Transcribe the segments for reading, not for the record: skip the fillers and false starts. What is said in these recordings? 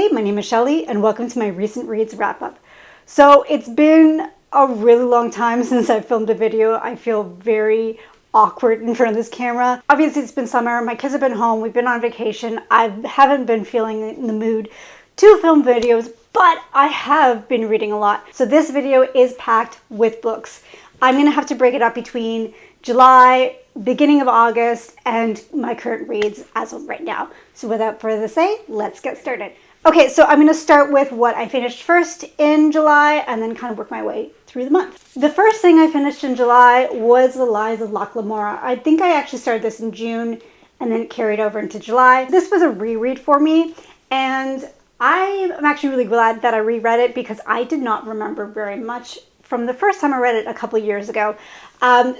Hey, my name is Shelly, and welcome to my recent reads wrap-up. So it's been a really long time since I filmed a video. I feel very awkward in front of this camera. Obviously, it's been summer. My kids have been home. We've been on vacation. I haven't been feeling in the mood to film videos, but I have been reading a lot. So this video is packed with books. I'm going to have to break it up between July, beginning of August, and my current reads as of right now. So without further ado, let's get started. Okay, so I'm going to start with what I finished first in July and then kind of work my way through the month. The first thing I finished in July was The Lies of Locke Lamora. I think I actually started this in June and then it carried over into July. This was a reread for me, and I am actually really glad that I reread it because I did not remember very much from the first time I read it a couple years ago.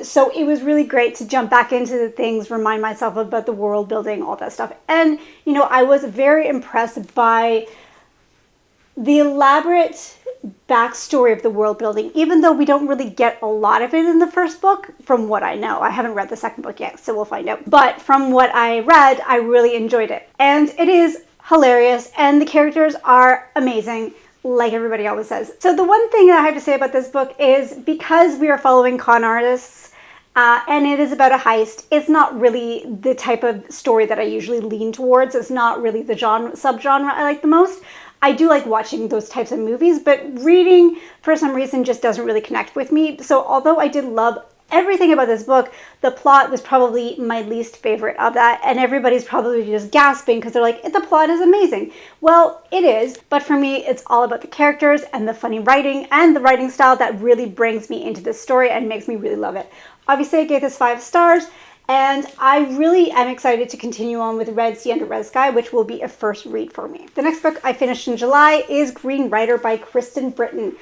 So it was really great to jump back into the things, remind myself about the world building, all that stuff. And, you know, I was very impressed by the elaborate backstory of the world building, even though we don't really get a lot of it in the first book, from what I know. I haven't read the second book yet, so we'll find out. But from what I read, I really enjoyed it. And it is hilarious, and the characters are amazing, like everybody always says. So the one thing that I have to say about this book is because we are following con artists and it is about a heist, it's not really the type of story that I usually lean towards. It's not really the subgenre I like the most. I do like watching those types of movies, but reading for some reason just doesn't really connect with me. So although I did love everything about this book, the plot was probably my least favorite of that, and everybody's probably just gasping because they're like, the plot is amazing. Well, it is, but for me, it's all about the characters and the funny writing and the writing style that really brings me into this story and makes me really love it. Obviously, I gave this 5 stars, and I really am excited to continue on with Red Sea Under Red Sky, which will be a first read for me. The next book I finished in July is Green Rider by Kristen Britton.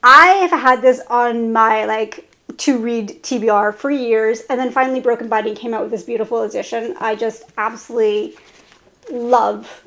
I have had this on my to read TBR for years, and then finally Broken Binding came out with this beautiful edition. I just absolutely love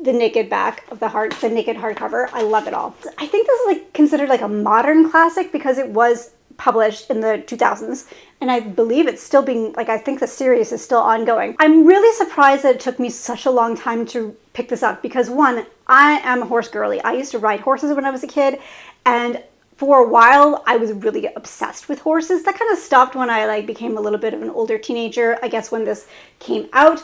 the naked back of the naked hardcover. I love it all. I think this is considered a modern classic because it was published in the 2000s, and I believe it's still being, I think the series is still ongoing. I'm really surprised that it took me such a long time to pick this up because, one, I am a horse girly. I used to ride horses when I was a kid, and for a while, I was really obsessed with horses. That kind of stopped when I became a little bit of an older teenager, I guess, when this came out.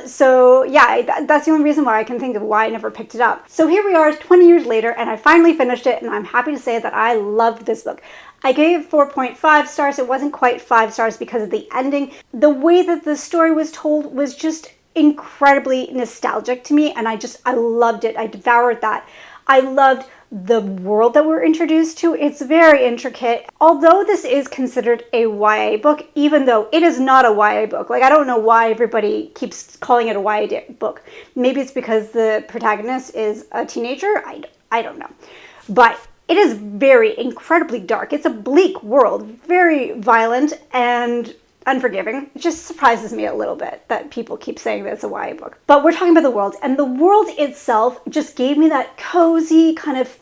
So yeah, that's the only reason why I can think of why I never picked it up. So here we are 20 years later, and I finally finished it, and I'm happy to say that I loved this book. I gave 4.5 stars. It wasn't quite 5 stars because of the ending. The way that the story was told was just incredibly nostalgic to me, and I loved it. I devoured that. I loved the world that we're introduced to. It's very intricate. Although this is considered a YA book, even though it is not a YA book. I don't know why everybody keeps calling it a YA book. Maybe it's because the protagonist is a teenager. I don't know. But it is very incredibly dark. It's a bleak world, very violent and unforgiving. It just surprises me a little bit that people keep saying that it's a YA book. But we're talking about the world, and the world itself just gave me that cozy kind of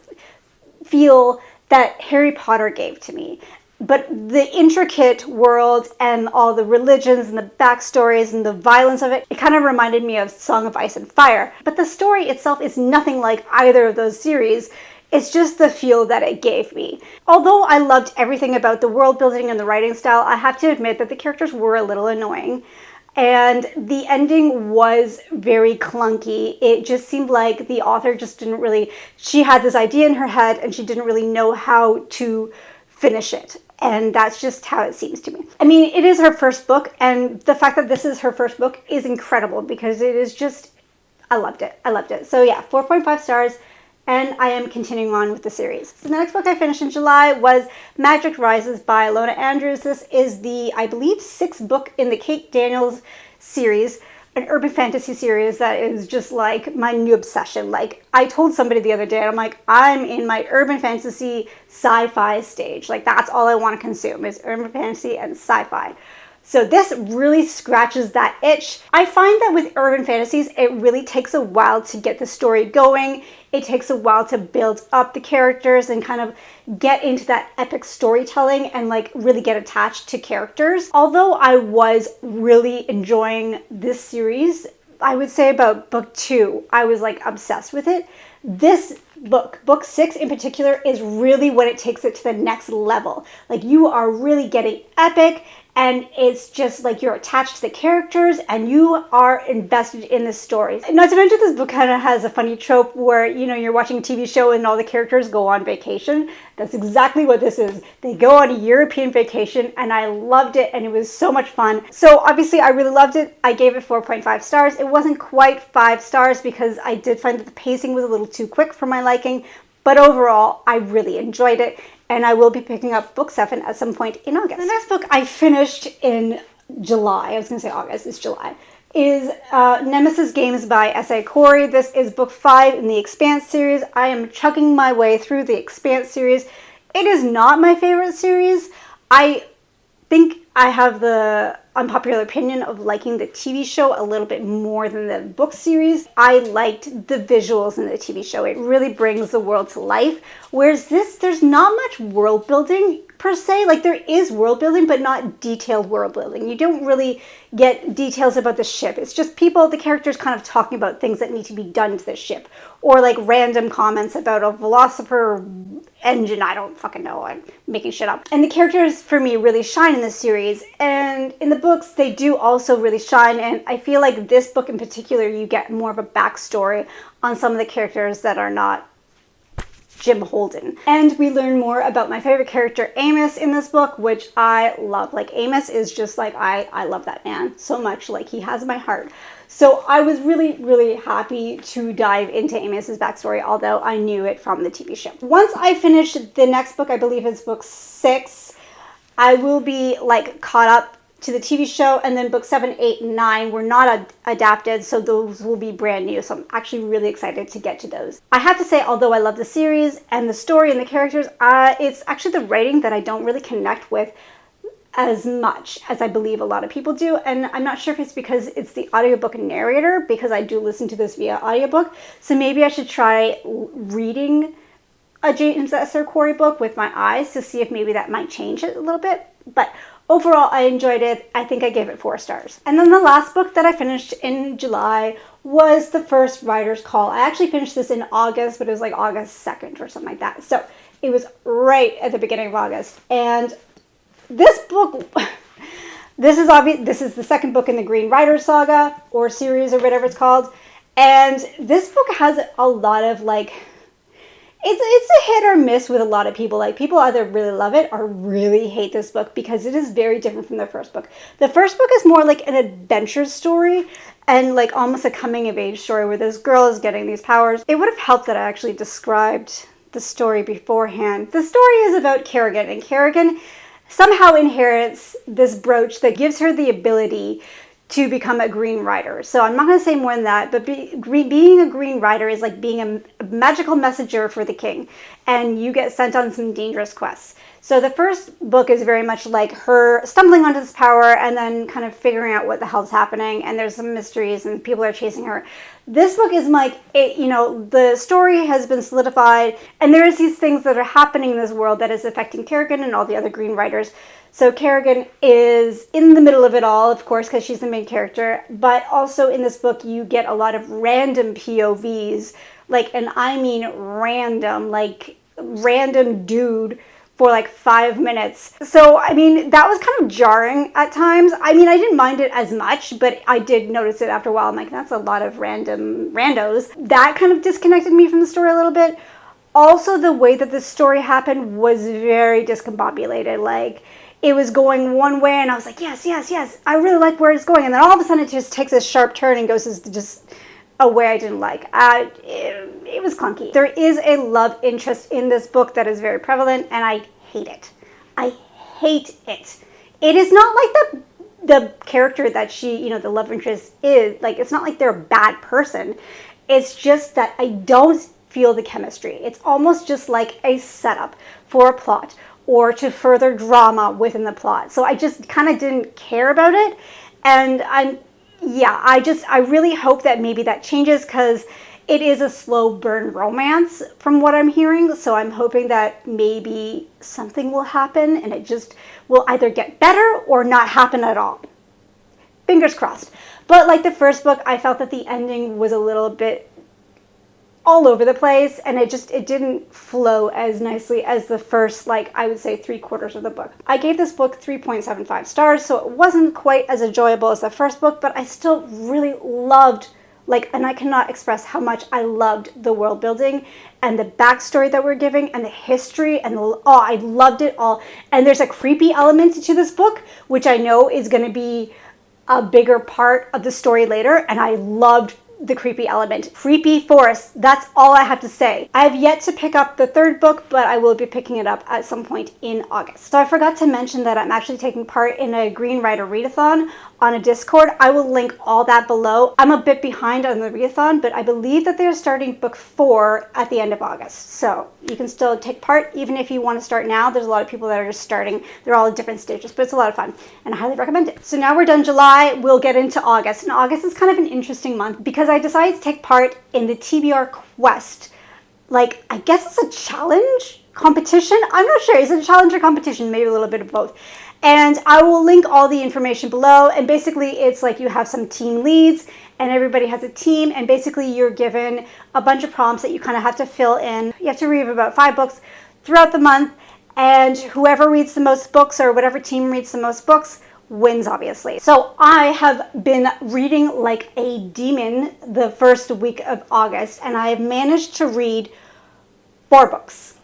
feel that Harry Potter gave to me. But the intricate world and all the religions and the backstories and the violence of it, it kind of reminded me of Song of Ice and Fire. But the story itself is nothing like either of those series. It's just the feel that it gave me. Although I loved everything about the world building and the writing style, I have to admit that the characters were a little annoying. And the ending was very clunky. It just seemed like the author just didn't really, she had this idea in her head and she didn't really know how to finish it. And that's just how it seems to me. I mean, it is her first book, and the fact that this is her first book is incredible because it is just, I loved it. I loved it. So yeah, 4.5 stars. And I am continuing on with the series. So the next book I finished in July was Magic Rises by Lona Andrews. This is the, I believe, 6th book in the Kate Daniels series, an urban fantasy series that is just my new obsession. I told somebody the other day, I'm in my urban fantasy sci-fi stage. That's all I want to consume is urban fantasy and sci-fi. So this really scratches that itch. I find that with urban fantasies, it really takes a while to get the story going. It takes a while to build up the characters and kind of get into that epic storytelling and really get attached to characters. Although I was really enjoying this series, I would say about book 2, I was like obsessed with it. This book 6 in particular, is really when it takes it to the next level. Like, you are really getting epic, and it's just like you're attached to the characters and you are invested in the stories. Not to mention, this book kind of has a funny trope where, you know, you're watching a TV show and all the characters go on vacation. That's exactly what this is. They go on a European vacation, and I loved it, and it was so much fun. So obviously I really loved it. I gave it 4.5 stars. It wasn't quite 5 stars because I did find that the pacing was a little too quick for my liking, but overall I really enjoyed it. And I will be picking up book 7 at some point in August. The next book I finished in July, I was going to say August, it's July, is Nemesis Games by S.A. Corey. This is book 5 in the Expanse series. I am chugging my way through the Expanse series. It is not my favorite series. I think I have the unpopular opinion of liking the TV show a little bit more than the book series. I liked the visuals in the TV show. It really brings the world to life. Whereas this, there's not much world building per se. Like, there is world building, but not detailed world building. You don't really get details about the ship. It's just people, the characters kind of talking about things that need to be done to the ship. Or like random comments about a Velociper engine. I don't fucking know. I'm making shit up. And the characters, for me, really shine in this series. And in the books, they do also really shine. And I feel like this book in particular, you get more of a backstory on some of the characters that are not Jim Holden. And we learn more about my favorite character, Amos, in this book, which I love. Like, Amos is just like, I love that man so much. Like, he has my heart. So I was really, really happy to dive into Amos's backstory, although I knew it from the TV show. Once I finish the next book, I believe it's book 6, I will be like caught up to the TV show, and then book 7, 8, and 9 were not adapted, so those will be brand new. So I'm actually really excited to get to those. I have to say, although I love the series and the story and the characters, it's actually the writing that I don't really connect with as much as I believe a lot of people do. And I'm not sure if it's because it's the audiobook narrator, because I do listen to this via audiobook. So maybe I should try reading a James S. Corey book with my eyes to see if maybe that might change it a little bit. But overall, I enjoyed it. I think I gave it 4 stars. And then the last book that I finished in July was The First Writer's Call. I actually finished this in August, but it was like August 2nd or something like that. So it was right at the beginning of August. And this book, this is the second book in the Green Rider saga or series or whatever it's called. And this book has a lot of like, it's a hit or miss with a lot of people. Like, people either really love it or really hate this book because it is very different from the first book. The first book is more like an adventure story and like almost a coming of age story where this girl is getting these powers. It would have helped that I actually described the story beforehand. The story is about Kerrigan, and Kerrigan somehow inherits this brooch that gives her the ability to become a Green Rider. So I'm not going to say more than that, but being a Green Rider is like being a magical messenger for the king, and you get sent on some dangerous quests. So the first book is very much like her stumbling onto this power and then kind of figuring out what the hell's happening, and there's some mysteries and people are chasing her. This book is like, the story has been solidified, and there's these things that are happening in this world that is affecting Kerrigan and all the other Green Riders. So Kerrigan is in the middle of it all, of course, because she's the main character. But also in this book, you get a lot of random POVs, and I mean random, like random dude for like 5 minutes. So, I mean, that was kind of jarring at times. I mean, I didn't mind it as much, but I did notice it after a while. I'm like, that's a lot of random randos. That kind of disconnected me from the story a little bit. Also, the way that the story happened was very discombobulated. Like, it was going one way and I was like, yes, yes, yes, I really like where it's going. And then all of a sudden it just takes a sharp turn and goes just a way I didn't like. It was clunky. There is a love interest in this book that is very prevalent, and I hate it. I hate it. It is not like the character that she, the love interest is. Like, it's not like they're a bad person. It's just that I don't feel the chemistry. It's almost just like a setup for a plot or to further drama within the plot. So I just kind of didn't care about it. And I really hope that maybe that changes, because it is a slow burn romance from what I'm hearing. So I'm hoping that maybe something will happen and it just will either get better or not happen at all. fingers crossed. But like the first book, I felt that the ending was a little bit all over the place, and it didn't flow as nicely as the first, like, I would say 3/4 of the book. I gave this book 3.75 stars, so it wasn't quite as enjoyable as the first book, but I still really loved, like, and I cannot express how much I loved the world building and the backstory that we're giving and the history and I loved it all. And there's a creepy element to this book, which I know is going to be a bigger part of the story later, and I loved the creepy element. Creepy forest, that's all I have to say. I have yet to pick up the third book, but I will be picking it up at some point in August. So I forgot to mention that I'm actually taking part in a Green Writer readathon on a Discord. I will link all that below. I'm a bit behind on the readathon, but I believe that they're starting book 4 at the end of August. So you can still take part even if you want to start now. There's a lot of people that are just starting. They're all at different stages, but it's a lot of fun and I highly recommend it. So now we're done July, we'll get into August. And August is kind of an interesting month because I decided to take part in the TBR Quest. Like, I guess it's a challenge competition. I'm not sure. Is it a challenge or competition? Maybe a little bit of both. And I will link all the information below. And basically it's like you have some team leads and everybody has a team. And basically you're given a bunch of prompts that you kind of have to fill in. You have to read about 5 books throughout the month. And whoever reads the most books or whatever team reads the most books wins, obviously. So I have been reading like a demon the first week of August. And I have managed to read 4 books.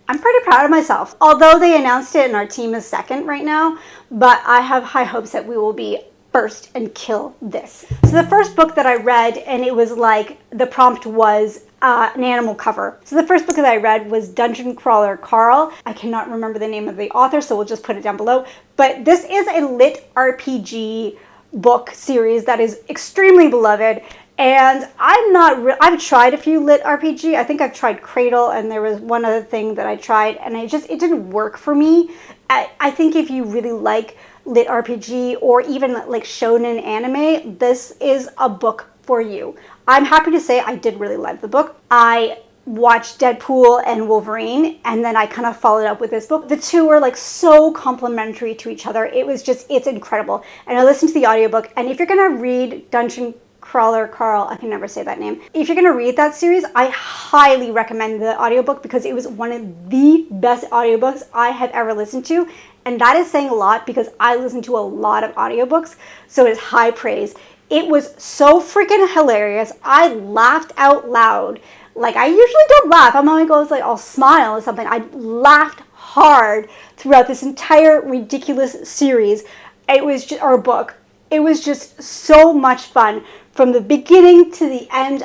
I'm pretty proud of myself, although they announced it and our team is second right now, but I have high hopes that we will be first and kill this. So the first book that I read, and it was like, the prompt was an animal cover. So the first book that I read was Dungeon Crawler Carl. I cannot remember the name of the author, so we'll just put it down below. But this is a lit RPG book series that is extremely beloved. And I've tried a few lit RPG. I think I've tried Cradle, and there was one other thing that I tried, and it didn't work for me. I think if you really like lit RPG or even like shonen anime, this is a book for you. I'm happy to say I did really like the book. I watched Deadpool and Wolverine, and then I kind of followed up with this book. The two were like so complementary to each other. It's incredible. And I listened to the audiobook, and if you're gonna read Dungeon Crawler Carl, I can never say that name. If you're gonna read that series, I highly recommend the audiobook because it was one of the best audiobooks I have ever listened to. And that is saying a lot because I listen to a lot of audiobooks, so it's high praise. It was so freaking hilarious. I laughed out loud. Like, I usually don't laugh. I'm only goes like, I'll smile or something. I laughed hard throughout this entire ridiculous series. It was just, or book. It was just so much fun. From the beginning to the end,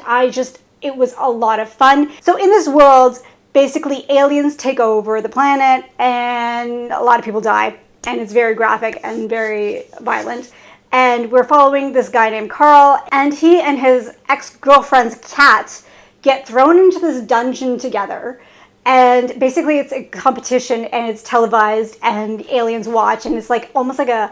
it was a lot of fun. So in this world, basically aliens take over the planet and a lot of people die. And it's very graphic and very violent. And we're following this guy named Carl, and he and his ex-girlfriend's cat get thrown into this dungeon together. And basically it's a competition and it's televised and aliens watch, and it's like almost like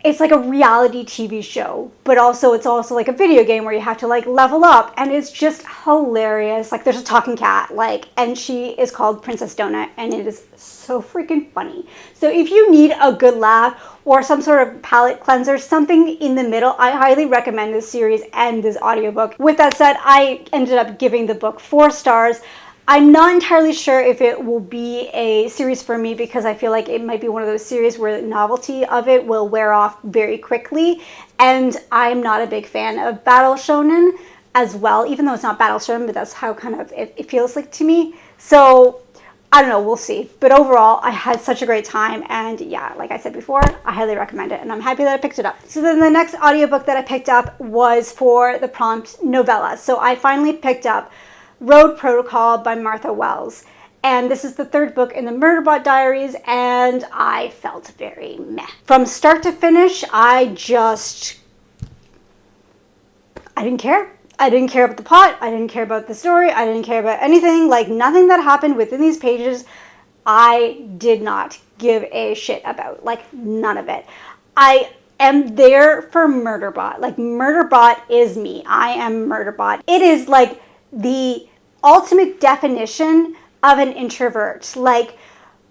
it's like a reality TV show, but it's also like a video game where you have to like level up, and it's just hilarious. Like, there's a talking cat, like, and she is called Princess Donut, and it is so freaking funny. So if you need a good laugh or some sort of palate cleanser, something in the middle, I highly recommend this series and this audiobook. With that said, I ended up giving the book 4 stars. I'm not entirely sure if it will be a series for me because I feel like it might be one of those series where the novelty of it will wear off very quickly. And I'm not a big fan of battle shonen as well, even though it's not battle shonen, but that's how kind of it feels like to me. So I don't know, we'll see. But overall, I had such a great time. And yeah, like I said before, I highly recommend it. And I'm happy that I picked it up. So then the next audiobook that I picked up was for the prompt novella. So I finally picked up Road Protocol by Martha Wells. And this is the 3rd book in the Murderbot Diaries, and I felt very meh. From start to finish, I didn't care. I didn't care about the plot, I didn't care about the story, I didn't care about anything. Like, nothing that happened within these pages, I did not give a shit about. Like, none of it. I am there for Murderbot. Like, Murderbot is me. I am Murderbot. It is like the ultimate definition of an introvert. Like,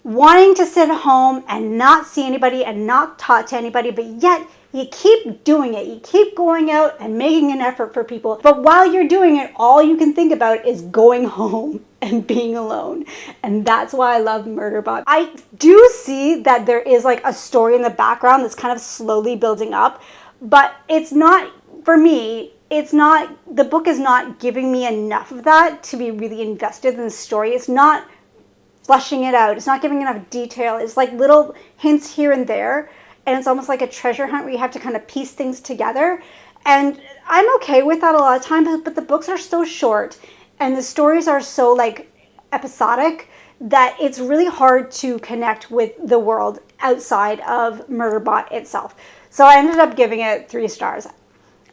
wanting to sit home and not see anybody and not talk to anybody, but yet you keep doing it. You keep going out and making an effort for people. But while you're doing it, all you can think about is going home and being alone. And that's why I love Murderbot. I do see that there is like a story in the background that's kind of slowly building up, but it's not, for me, it's not, the book is not giving me enough of that to be really invested in the story. It's not fleshing it out. It's not giving enough detail. It's like little hints here and there. And it's almost like a treasure hunt where you have to kind of piece things together. And I'm okay with that a lot of times, but the books are so short and the stories are so like episodic that it's really hard to connect with the world outside of Murderbot itself. So I ended up giving it 3 stars.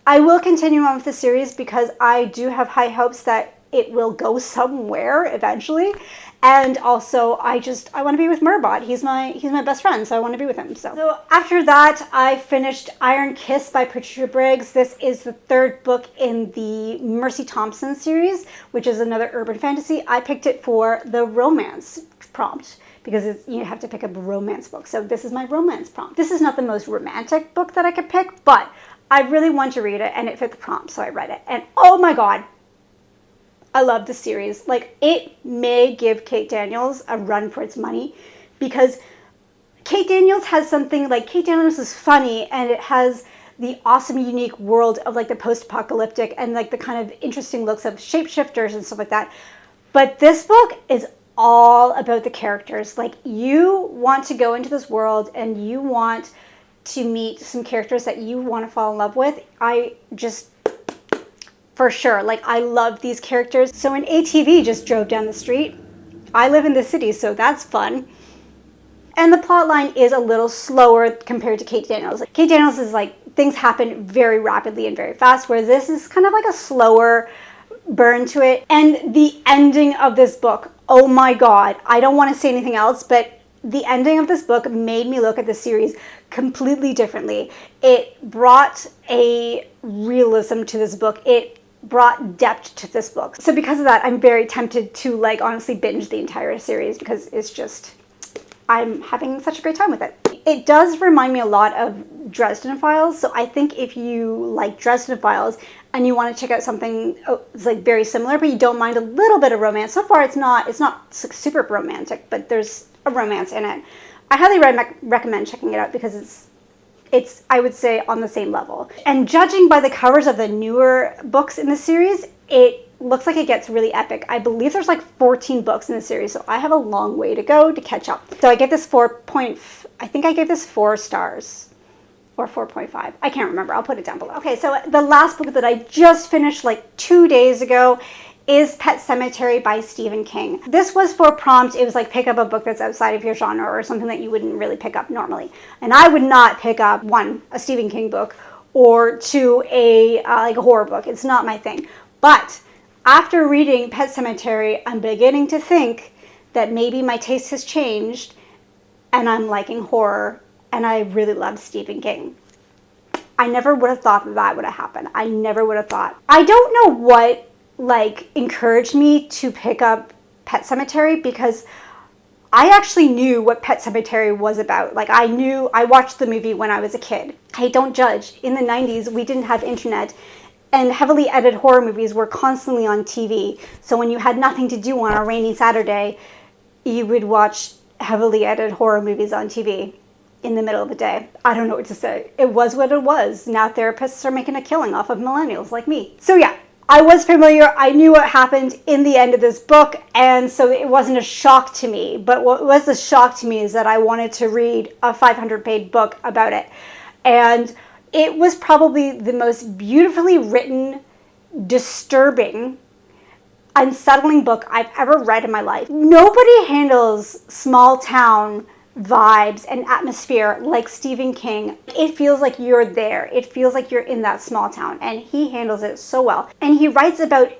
I will continue on with the series because I do have high hopes that it will go somewhere eventually. And also, I want to be with Murderbot. He's my best friend, so I want to be with him. So after that, I finished Iron Kiss by Patricia Briggs. This is the 3rd book in the Mercy Thompson series, which is another urban fantasy. I picked it for the romance prompt because you have to pick a romance book. So this is my romance prompt. This is not the most romantic book that I could pick, but I really want to read it and it fit the prompt, so I read it. And oh my God, I love the series. Like, it may give Kate Daniels a run for its money because Kate Daniels has something, like, Kate Daniels is funny and it has the awesome, unique world of like the post-apocalyptic and like the kind of interesting looks of shapeshifters and stuff like that. But this book is all about the characters. Like, you want to go into this world and you want to meet some characters that you want to fall in love with. For sure, like, I love these characters. So an ATV just drove down the street. I live in the city, so that's fun. And the plot line is a little slower compared to Kate Daniels. Kate Daniels is like, things happen very rapidly and very fast, where this is kind of like a slower burn to it. And the ending of this book, oh my God, I don't want to say anything else, but the ending of this book made me look at the series completely differently. It brought a realism to this book. It brought depth to this book. So because of that, I'm very tempted to like honestly binge the entire series because it's just, I'm having such a great time with it. It does remind me a lot of Dresden Files. So I think if you like Dresden Files and you want to check out something it's like very similar, but you don't mind a little bit of romance. So far, it's not super romantic, but there's a romance in it. I highly recommend checking it out because it's, I would say, on the same level. And judging by the covers of the newer books in the series, it looks like it gets really epic. I believe there's like 14 books in the series, so I have a long way to go to catch up. So I gave this I think I gave this 4 stars or 4.5. I can't remember. I'll put it down below. Okay, so the last book that I just finished like 2 days ago is Pet Sematary by Stephen King. This was for prompt. It was like, pick up a book that's outside of your genre or something that you wouldn't really pick up normally. And I would not pick up, 1, a Stephen King book, or 2, like a horror book. It's not my thing. But after reading Pet Sematary, I'm beginning to think that maybe my taste has changed and I'm liking horror and I really love Stephen King. I never would have thought that would have happened. I never would have thought. I don't know what like encouraged me to pick up Pet Sematary because I actually knew what Pet Sematary was about. Like, I watched the movie when I was a kid. Hey, don't judge. In the 90s, we didn't have internet and heavily edited horror movies were constantly on TV. So when you had nothing to do on a rainy Saturday, you would watch heavily edited horror movies on TV in the middle of the day. I don't know what to say. It was what it was. Now therapists are making a killing off of millennials like me. So yeah, I was familiar. I knew what happened in the end of this book, and so it wasn't a shock to me. But what was a shock to me is that I wanted to read a 500-page book about it. And it was probably the most beautifully written, disturbing, unsettling book I've ever read in my life. Nobody handles small town vibes and atmosphere like Stephen King. It feels like you're there. It feels like you're in that small town, and he handles it so well. And he writes about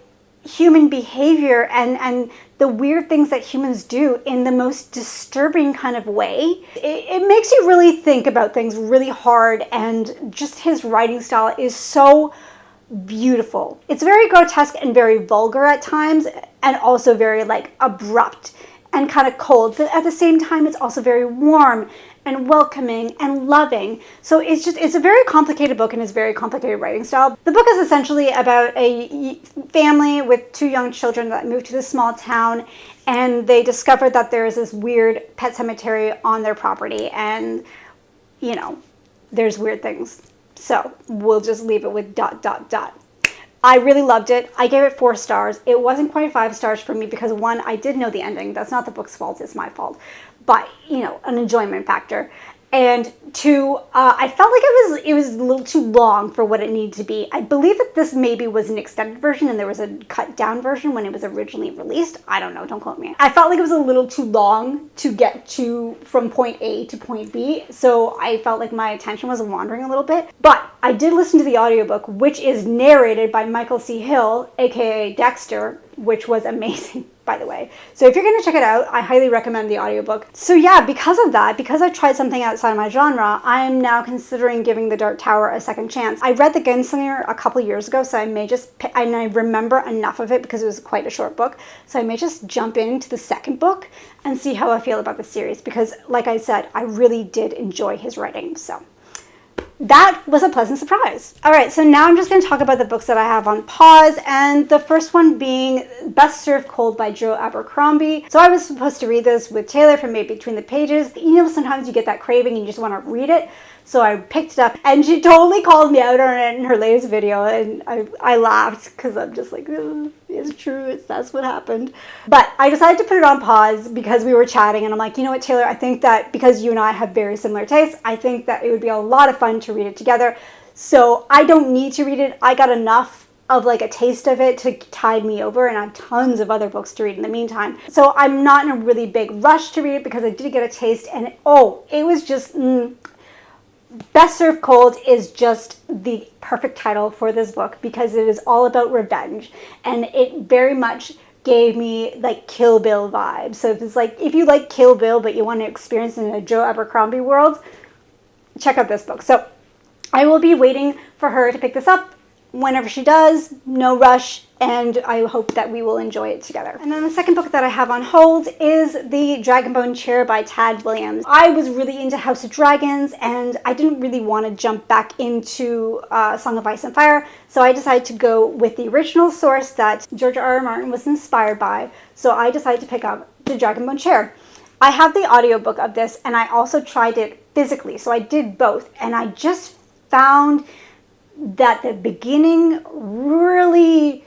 human behavior and the weird things that humans do in the most disturbing kind of way. It makes you really think about things really hard, and just his writing style is so beautiful. It's very grotesque and very vulgar at times, and also very like abrupt and kind of cold, but at the same time it's also very warm and welcoming and loving. So it's a very complicated book and it's very complicated writing style. The book is essentially about a family with 2 young children that move to this small town, and they discover that there is this weird pet cemetery on their property, and you know, there's weird things. So we'll just leave it with ... I really loved it. I gave it 4 stars. It wasn't quite 5 stars for me because 1, I did know the ending. That's not the book's fault, it's my fault. But, you know, an enjoyment factor. And 2, I felt like it was a little too long for what it needed to be. I believe that this maybe was an extended version and there was a cut down version when it was originally released. I don't know, don't quote me. I felt like it was a little too long to get to from point A to point B. So I felt like my attention was wandering a little bit. But I did listen to the audiobook, which is narrated by Michael C. Hill, aka Dexter, which was amazing, by the way. So if you're going to check it out, I highly recommend the audiobook. So yeah, because of that, because I tried something outside my genre, I'm now considering giving The Dark Tower a second chance. I read The Gunslinger a couple years ago, so I may just, and I remember enough of it because it was quite a short book, so I may just jump into the second book and see how I feel about the series, because like I said, I really did enjoy his writing, so that was a pleasant surprise. All right, so now I'm just going to talk about the books that I have on pause, and the first one being Best Served Cold by Joe Abercrombie. So I was supposed to read this with Taylor from Maybe Between the Pages. You know, sometimes you get that craving and you just want to read it. So I picked it up, and she totally called me out on it in her latest video, and I laughed because I'm just like, oh, it's true, that's what happened. But I decided to put it on pause because we were chatting, and I'm like, you know what, Taylor, I think that because you and I have very similar tastes, I think that it would be a lot of fun to read it together. So I don't need to read it. I got enough of like a taste of it to tide me over, and I have tons of other books to read in the meantime. So I'm not in a really big rush to read it because I did get a taste, and it was just... Best Served Cold is just the perfect title for this book because it is all about revenge, and it very much gave me like Kill Bill vibes. So if it's like, if you like Kill Bill but you want to experience it in a Joe Abercrombie world, check out this book. So I will be waiting for her to pick this up. Whenever she does, no rush, and I hope that we will enjoy it together. And then the second book that I have on hold is The Dragonbone Chair by Tad Williams. I was really into House of Dragons, and I didn't really want to jump back into Song of Ice and Fire, so I decided to go with the original source that George R. R. Martin was inspired by, so I decided to pick up The Dragonbone Chair. I have the audiobook of this, and I also tried it physically, so I did both, and I just found that the beginning really,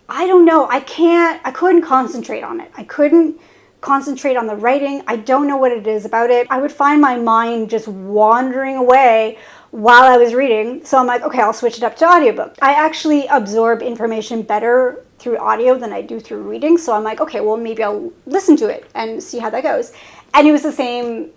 I don't know, I couldn't concentrate on it. I couldn't concentrate on the writing. I don't know what it is about it. I would find my mind just wandering away while I was reading. So I'm like, okay, I'll switch it up to audiobook. I actually absorb information better through audio than I do through reading. So I'm like, okay, well, maybe I'll listen to it and see how that goes. And it was the same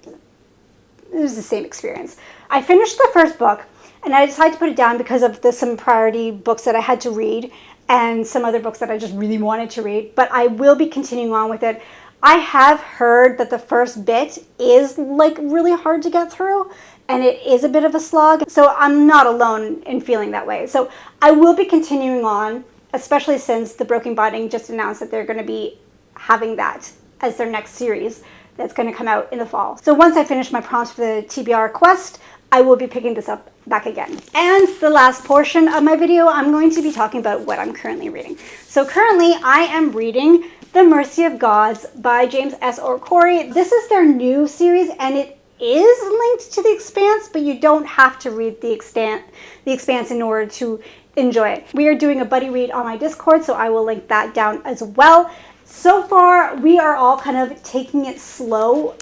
experience. I finished the first book, and I decided to put it down because of some priority books that I had to read and some other books that I just really wanted to read. But I will be continuing on with it. I have heard that the first bit is like really hard to get through, and it is a bit of a slog. So I'm not alone in feeling that way. So I will be continuing on, especially since The Broken Binding just announced that they're going to be having that as their next series that's going to come out in the fall. So once I finish my prompts for the TBR Quest, I will be picking this up back again. And the last portion of my video, I'm going to be talking about what I'm currently reading. So currently I am reading The Mercy of Gods by James S. Corey. This is their new series, and it is linked to The Expanse, but you don't have to read The Expanse in order to enjoy it. We are doing a buddy read on my Discord, so I will link that down as well. So far, we are all kind of taking it slow.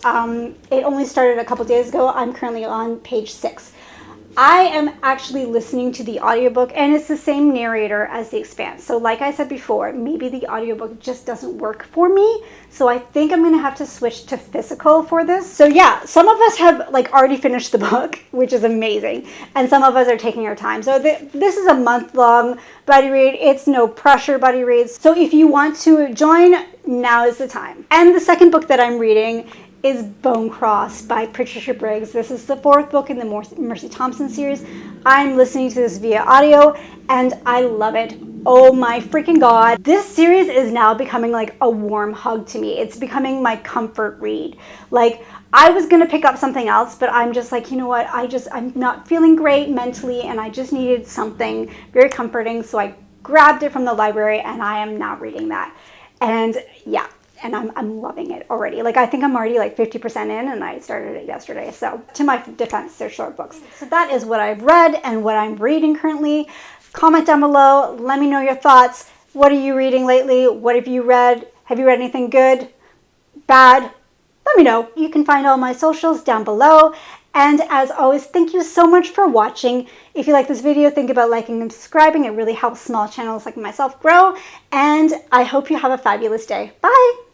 It only started a couple days ago. I'm currently on page 6. I am actually listening to the audiobook, and it's the same narrator as The Expanse. So like I said before, maybe the audiobook just doesn't work for me. So I think I'm going to have to switch to physical for this. So yeah, some of us have like already finished the book, which is amazing. And some of us are taking our time. So this is a month-long buddy read. It's no pressure buddy reads. So if you want to join, now is the time. And the second book that I'm reading is Bone Cross by Patricia Briggs. This is the 4th book in the Mercy Thompson series. I'm listening to this via audio, and I love it. Oh my freaking God. This series is now becoming like a warm hug to me. It's becoming my comfort read. Like, I was gonna pick up something else, but I'm just like, you know what? I'm not feeling great mentally, and I just needed something very comforting. So I grabbed it from the library, and I am now reading that. And yeah, and I'm loving it already. Like, I think I'm already like 50% in, and I started it yesterday. So to my defense, they're short books. So that is what I've read and what I'm reading currently. Comment down below. Let me know your thoughts. What are you reading lately? What have you read? Have you read anything good? Bad? Let me know. You can find all my socials down below. And as always, thank you so much for watching. If you like this video, think about liking and subscribing. It really helps small channels like myself grow. And I hope you have a fabulous day. Bye!